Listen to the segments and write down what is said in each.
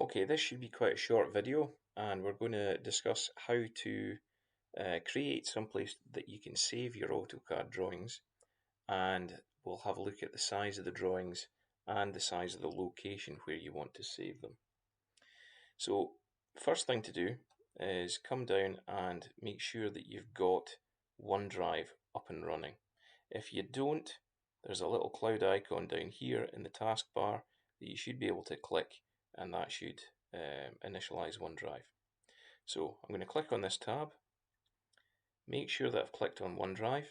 Okay, this should be quite a short video, and we're going to discuss how to create someplace that you can save your AutoCAD drawings, and we'll have a look at the size of the drawings and the size of the location where you want to save them. So, first thing to do is come down and make sure that you've got OneDrive up and running. If you don't, there's a little cloud icon down here in the taskbar that you should be able to click, and that should initialize OneDrive. So I'm going to click on this tab, make sure that I've clicked on OneDrive,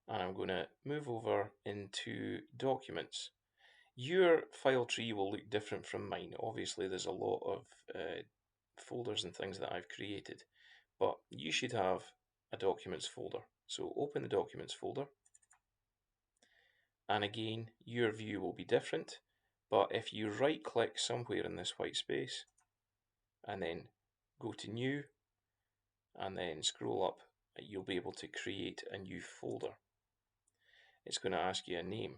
and I'm going to move over into Documents. Your file tree will look different from mine. Obviously, there's a lot of folders and things that I've created, but you should have a Documents folder. So open the Documents folder, and again, your view will be different, but if you right click somewhere in this white space and then go to New and then scroll up, you'll be able to create a new folder. It's going to ask you a name.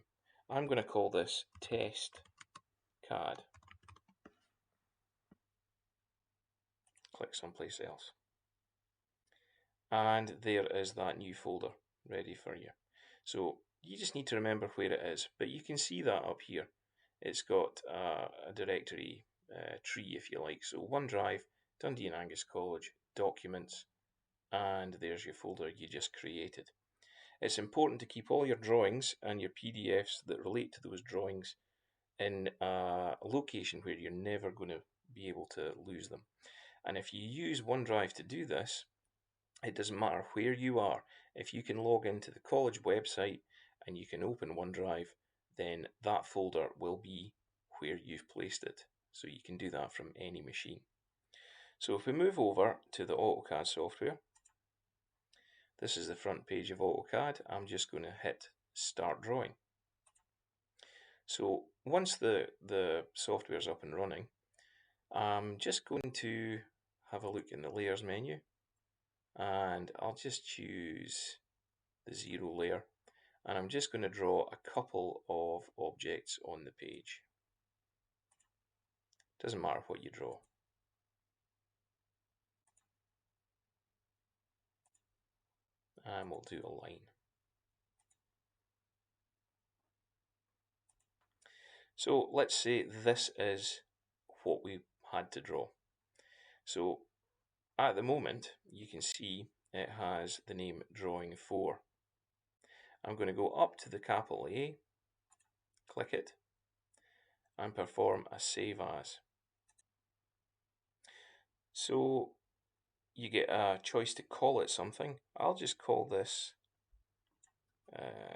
I'm going to call this Test CAD. Click someplace else. And there is that new folder ready for you. So you just need to remember where it is, but you can see that up here. It's got a directory tree, if you like. So OneDrive, Dundee and Angus College, Documents, and there's your folder you just created. It's important to keep all your drawings and your PDFs that relate to those drawings in a location where you're never going to be able to lose them. And if you use OneDrive to do this, it doesn't matter where you are. If you can log into the college website and you can open OneDrive, then that folder will be where you've placed it. So you can do that from any machine. So if we move over to the AutoCAD software, this is the front page of AutoCAD. I'm just going to hit Start Drawing. So once the software is up and running, I'm just going to have a look in the Layers menu, and I'll just choose the zero layer, and I'm just going to draw a couple of objects on the page. Doesn't matter what you draw. And we'll do a line. So let's say this is what we had to draw. So at the moment, you can see it has the name Drawing 4. I'm going to go up to the capital A, click it, and perform a Save As. So you get a choice to call it something. I'll just call this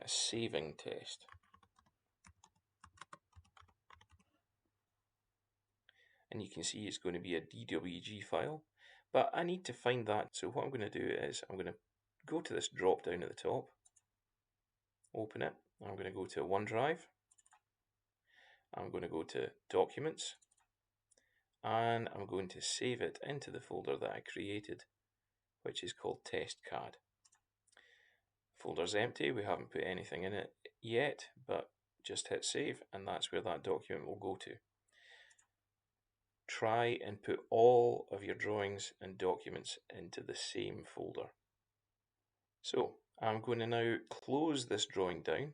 Saving Test. And you can see it's going to be a DWG file, but I need to find that. So what I'm going to do is I'm going to go to this drop down at the top, open it. I'm going to go to OneDrive. I'm going to go to Documents, and I'm going to save it into the folder that I created, which is called Test CAD. Folder's empty, we haven't put anything in it yet, but just hit save, and that's where that document will go to. Try and put all of your drawings and documents into the same folder. So I'm going to now close this drawing down.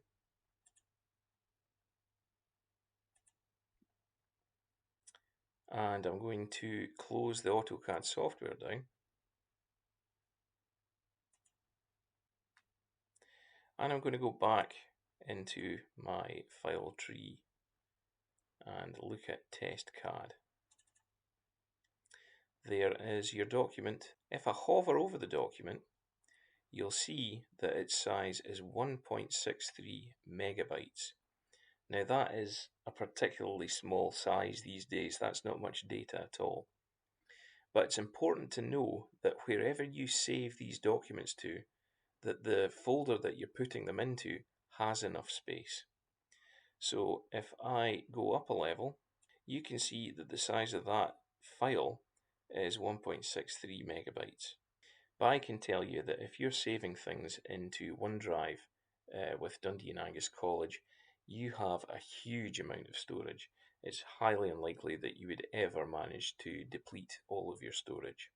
And I'm going to close the AutoCAD software down. And I'm going to go back into my file tree and look at Test CAD. There is your document. If I hover over the document, you'll see that its size is 1.63 megabytes. Now that is a particularly small size these days. That's not much data at all. But it's important to know that wherever you save these documents to, that the folder that you're putting them into has enough space. So if I go up a level, you can see that the size of that file is 1.63 megabytes. But I can tell you that if you're saving things into OneDrive with Dundee and Angus College, you have a huge amount of storage. it's highly unlikely that you would ever manage to deplete all of your storage.